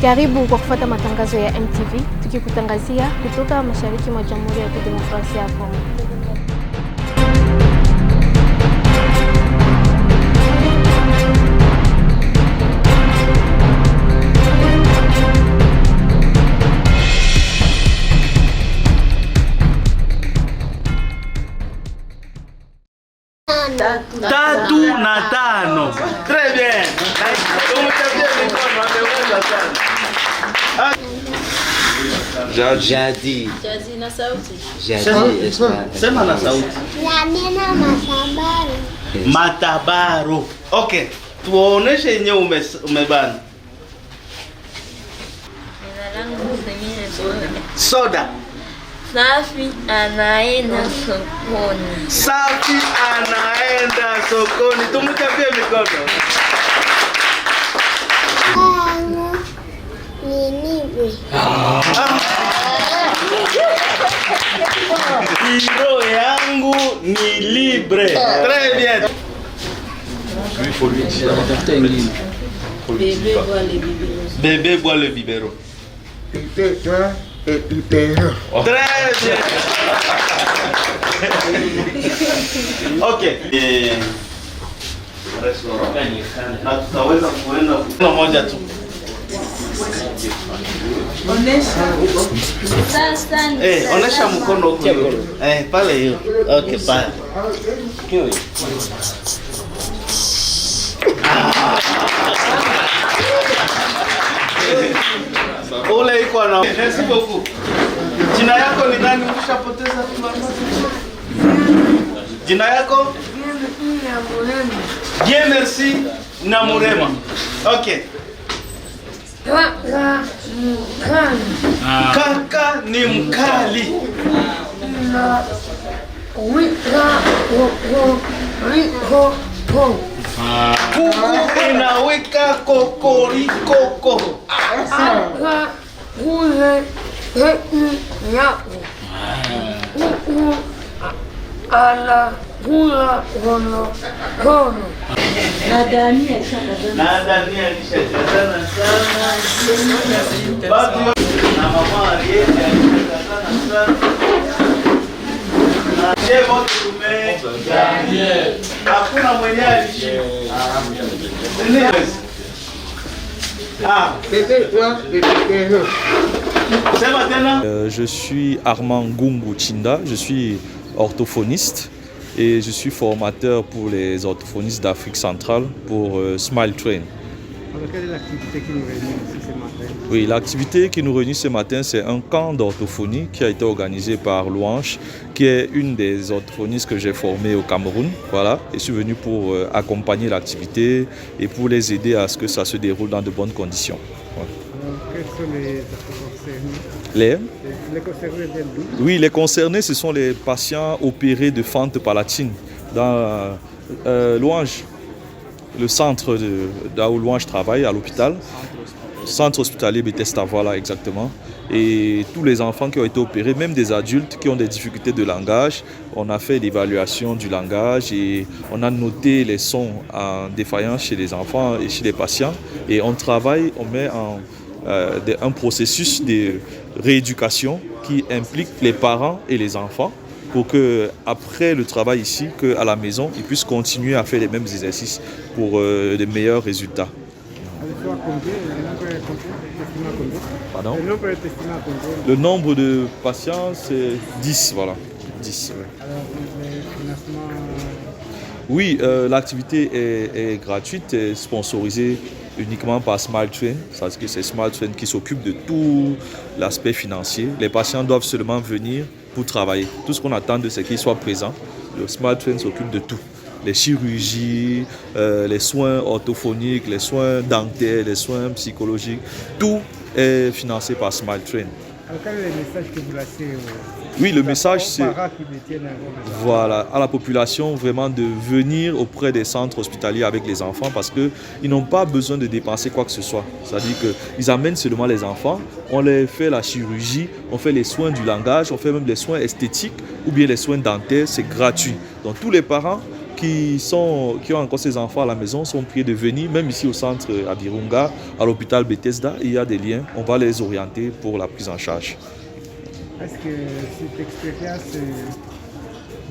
Karibu kwa kufuata matangazo ya MTV, tukikutangazia kutoka mashariki mwa Jamhuri ya Kidemokrasia ya Kongo. Tatu na tano. Très bien. Jadi. Jadi na sauti. Jadi. Sema na sauti. Yanena Matabaro. Matabaro. Okay. Tuoneshe yenyewe umebana. Jina langu Semire Soda. Soda. Safi anaenda sokoni. Safi anaenda sokoni. Tumchapie mikono. Hiro yangu ni libre. Très bien. Bébé boit le biberon. Toi et biberon. Très bien. Ok. Na tutaweza kuenda moja tu. Onesha mkono huko. Pale hiyo. Okay, pale. Ule iko na. Merci beaucoup. Jina yako ni nani? Ushapoteza jina yako? Bien merci na Murema. Okay. Kaka ni mkali. Kuku inaweka kokorikoko. Na Daniel alishakazana sana. Bado na mama Ariete alishakazana sana. Na Chebo tume Daniel. Hakuna mwenye alishinda. Je suis Armand Gungu Chinda, je suis orthophoniste et je suis formateur pour les orthophonistes d'Afrique centrale pour Smile Train. Alors, quelle est l'activité qui nous réunit ici ce matin? Oui, l'activité qui nous réunit ce matin, c'est un camp d'orthophonie qui a été organisé par Louange, qui est une des orthophonistes que j'ai formées au Cameroun. Voilà, et je suis venu pour accompagner l'activité et pour les aider à ce que ça se déroule dans de bonnes conditions. Voilà. Alors, quels sont les concernés? Les concernés viennent d'où? Oui, les concernés, ce sont les patients opérés de fente palatine dans Louange, le centre où Louange travaille à l'hôpital. Centre hospitalier Bethesda, voilà exactement. Et tous les enfants qui ont été opérés, même des adultes qui ont des difficultés de langage, on a fait l'évaluation du langage et on a noté les sons en défaillance chez les enfants et chez les patients. Et on travaille, on met un processus de rééducation qui implique les parents et les enfants pour que après le travail ici, qu'à la maison, ils puissent continuer à faire les mêmes exercices pour de meilleurs résultats. Pardon? Le nombre de patients, c'est 10, voilà. 10. Ouais. Alors, les financements... Oui, l'activité est gratuite et sponsorisée uniquement par Smile Train. C'est-à-dire que c'est Smile Train qui s'occupe de tout l'aspect financier. Les patients doivent seulement venir pour travailler. Tout ce qu'on attend de c'est qu'ils soient présents. Le Smile Train s'occupe de tout. Les chirurgies, les soins orthophoniques, les soins dentaires, les soins psychologiques, tout est financé par Smile Train. Alors, quel est le message que vous laissez Oui, le message c'est voilà, à la population vraiment de venir auprès des centres hospitaliers avec les enfants parce qu'ils n'ont pas besoin de dépenser quoi que ce soit. C'est-à-dire qu'ils amènent seulement les enfants, on les fait la chirurgie, on fait les soins du langage, on fait même les soins esthétiques ou bien les soins dentaires, c'est gratuit. Donc tous les parents qui ont encore ces enfants à la maison sont priés de venir, même ici au centre à Virunga, à l'hôpital Bethesda, il y a des liens, on va les orienter pour la prise en charge. Est-ce que cette expérience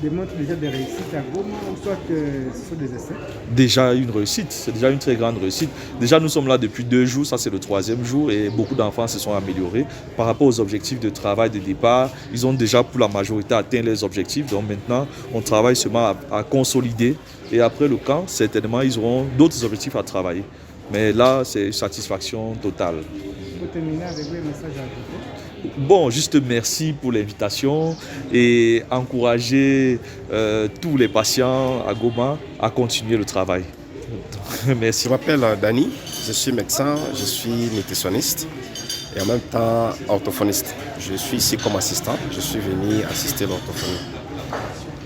démontre déjà des réussites à Goma ou soit que ce sont des essais? Déjà une réussite, c'est déjà une très grande réussite. Déjà nous sommes là depuis 2 jours, ça c'est le 3e jour et beaucoup d'enfants se sont améliorés. Par rapport aux objectifs de travail de départ, ils ont déjà pour la majorité atteint les objectifs. Donc maintenant on travaille seulement à consolider et après le camp, certainement ils auront d'autres objectifs à travailler. Mais là c'est satisfaction totale. Pour terminer avec le message à ajouter. Bon, juste merci pour l'invitation et encourager tous les patients à Goma à continuer le travail. Merci. Je m'appelle Dani, je suis médecin, je suis nutritionniste et en même temps orthophoniste. Je suis ici comme assistant, je suis venu assister l'orthophonie.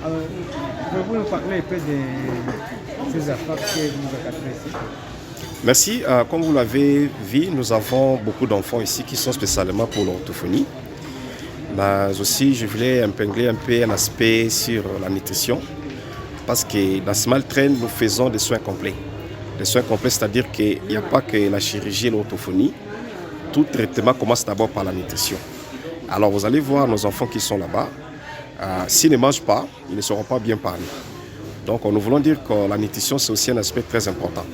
Pouvez-vous nous parler un peu de ces affaires que vous avez ici? Merci. Comme vous l'avez vu, nous avons beaucoup d'enfants ici qui sont spécialement pour l'orthophonie. Mais aussi, je voulais épingler un peu un aspect sur la nutrition. Parce que dans Smile Train, nous faisons des soins complets. Des soins complets, c'est-à-dire qu'il n'y a pas que la chirurgie et l'orthophonie. Tout traitement commence d'abord par la nutrition. Alors vous allez voir nos enfants qui sont là-bas. S'ils ne mangent pas, ils ne seront pas bien parlés. Donc nous voulons dire que la nutrition, c'est aussi un aspect très important.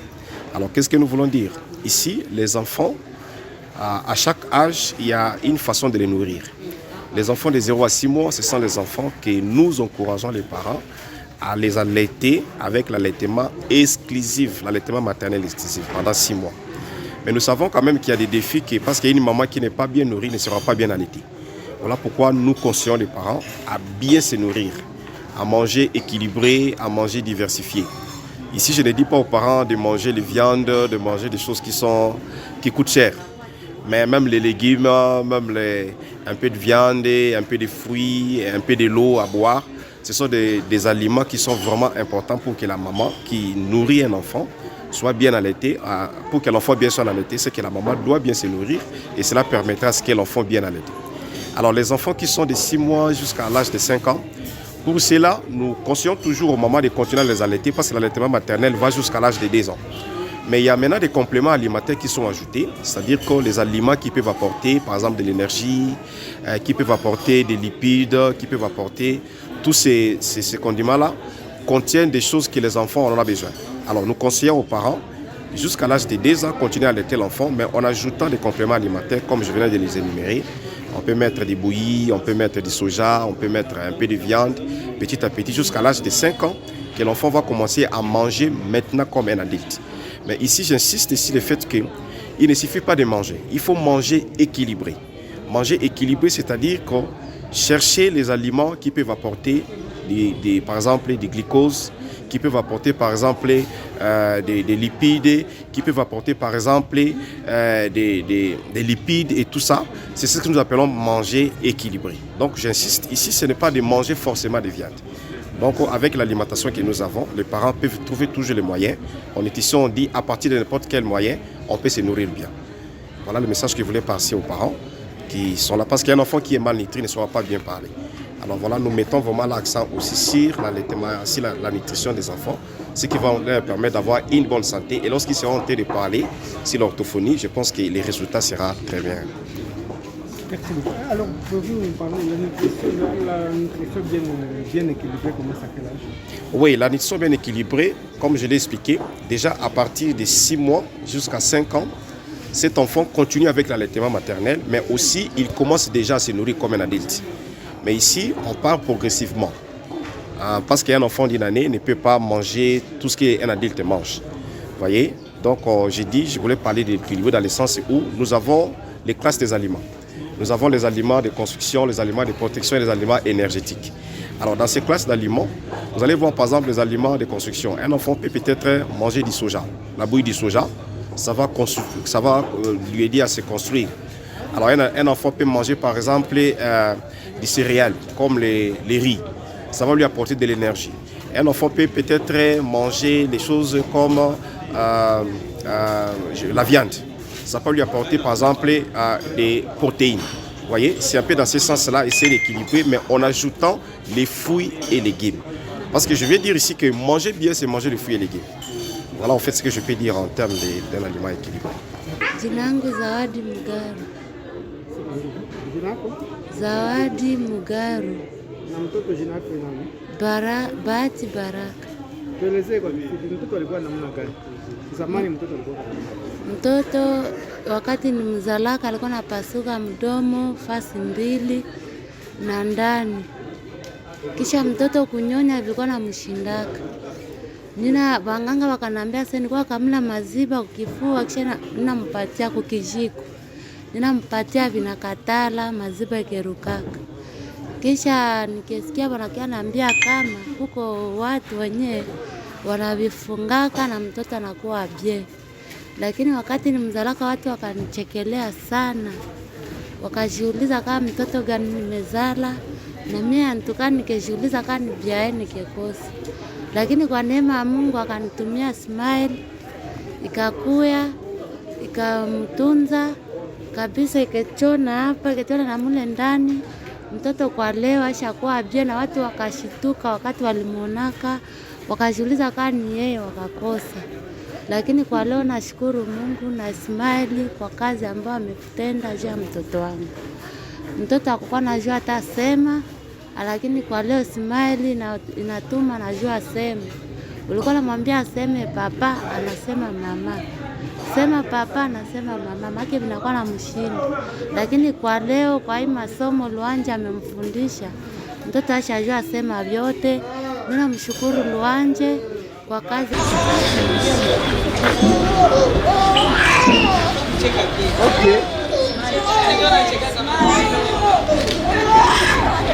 Alors, qu'est-ce que nous voulons dire? Ici, les enfants, à chaque âge, il y a une façon de les nourrir. Les enfants de 0 à 6 mois, ce sont les enfants que nous encourageons les parents à les allaiter avec l'allaitement exclusif, l'allaitement maternel exclusif pendant 6 mois. Mais nous savons quand même qu'il y a des défis parce qu'il y a une maman qui n'est pas bien nourrie, ne sera pas bien allaitée. Voilà pourquoi nous conseillons les parents à bien se nourrir, à manger équilibré, à manger diversifié. Ici, je ne dis pas aux parents de manger les viandes, de manger des choses qui coûtent cher. Mais même les légumes, même un peu de viande, un peu de fruits, un peu de l'eau à boire, ce sont des aliments qui sont vraiment importants pour que la maman qui nourrit un enfant soit bien allaitée. Pour que l'enfant bien soit allaité, c'est que la maman doit bien se nourrir et cela permettra à ce que l'enfant bien allaité. Alors les enfants qui sont de 6 mois jusqu'à l'âge de 5 ans, pour cela, nous conseillons toujours aux mamans de continuer à les allaiter parce que l'allaitement maternel va jusqu'à l'âge de 2 ans. Mais il y a maintenant des compléments alimentaires qui sont ajoutés, c'est-à-dire que les aliments qui peuvent apporter, par exemple, de l'énergie, qui peuvent apporter des lipides, qui peuvent apporter tous ces condiments-là, contiennent des choses que les enfants en ont besoin. Alors nous conseillons aux parents, jusqu'à l'âge de 2 ans, continuer à allaiter l'enfant, mais en ajoutant des compléments alimentaires, comme je venais de les énumérer. On peut mettre des bouillies, on peut mettre du soja, on peut mettre un peu de viande, petit à petit, jusqu'à l'âge de 5 ans, que l'enfant va commencer à manger maintenant comme un adulte. Mais ici, j'insiste sur le fait qu'il ne suffit pas de manger, il faut manger équilibré. Manger équilibré, c'est-à-dire que chercher les aliments qui peuvent apporter, par exemple, des glucoses, qui peuvent apporter par exemple des lipides, qui peuvent apporter par exemple des lipides et tout ça. C'est ce que nous appelons manger équilibré. Donc j'insiste, ici ce n'est pas de manger forcément des viandes. Donc avec l'alimentation que nous avons, les parents peuvent trouver toujours les moyens. En nutrition, on dit à partir de n'importe quel moyen, on peut se nourrir bien. Voilà le message que je voulais passer aux parents qui sont là. Parce qu'un enfant qui est mal nutri ne sera pas bien parlé. Alors voilà, nous mettons vraiment l'accent aussi sur la nutrition des enfants, ce qui va leur permettre d'avoir une bonne santé. Et lorsqu'ils seront en train de parler sur l'orthophonie, je pense que les résultats seront très bien. Merci beaucoup. Alors, pouvez-vous nous parler de la nutrition bien équilibrée, comment ça fait l'âge? Oui, la nutrition bien équilibrée, comme je l'ai expliqué, déjà à partir de 6 mois jusqu'à 5 ans, cet enfant continue avec l'allaitement maternel, mais aussi il commence déjà à se nourrir comme un adulte. Mais ici, on part progressivement. Parce qu'un enfant d'une année ne peut pas manger tout ce qu'un adulte mange. Vous voyez? Donc, j'ai dit, je voulais parler de l'équilibre dans le sens où nous avons les classes des aliments. Nous avons les aliments de construction, les aliments de protection et les aliments énergétiques. Alors, dans ces classes d'aliments, vous allez voir par exemple les aliments de construction. Un enfant peut peut-être manger du soja. La bouillie du soja, ça va lui aider à se construire. Alors, un enfant peut manger par exemple des céréales comme les riz. Ça va lui apporter de l'énergie. Un enfant peut peut-être manger des choses comme la viande. Ça peut lui apporter par exemple des protéines. Vous voyez, c'est un peu dans ce sens-là, essayer d'équilibrer, mais en ajoutant les fruits et légumes. Parce que je vais dire ici que manger bien, c'est manger les fruits et légumes. Voilà en fait ce que je peux dire en termes d'un aliment équilibré. Jina langu Zawadi Mugaru. Jina lako? Zawadi Mugaru. Na mtoto jina lake ni nani? Bahati Baraka. Tuelezee kwa kifupi mtoto alikuwa namna gani? Zamani mtoto alikuwa namna gani? Mtoto wakati ni mzalaka alikuwa anapasuka mdomo fasi mbili na ndani. Kisha mtoto kunyonya vilikuwa na mshindaka. Wanganga wakanambia sasa nilikuwa kamla maziba kukifua kisha ninampatia kukijiko. Ninampatia vinakatala maziba ikerukaka. Kisha nikisikia wanakia naambia kama huko watu wenyewe wanavifungaka na mtoto anakuwa bie. Lakini wakati ni mzalaka watu wakanichekelea sana. Wakajiuliza kama mtoto gani nimezala na mimi antukani nikejiuliza kama ni biae nikekosa. Lakini kwa neema ya Mungu akanitumia smile ikakuya ikamtunza kabisa ikachona hapa ikachona na mule ndani. Mtoto kwa leo ashakuwa bie na watu wakashituka wakati walimuonaka wakajiuliza kama ni yeye wakakosa. Lakini kwa leo nashukuru Mungu na smile kwa kazi ambayo ametenda juu ya mtoto wangu. Mtoto hakuwa anajua hata sema, lakini kwa leo smile inatuma najua sema. Ulikuwa unamwambia aseme papa, anasema mama. Sema papa, anasema mama. Maki vinakuwa na mshindo. Lakini kwa leo kwa hii masomo Luanja amemfundisha, mtoto ashajua sema vyote. Mimi namshukuru Luanje kwa kazi. Okay.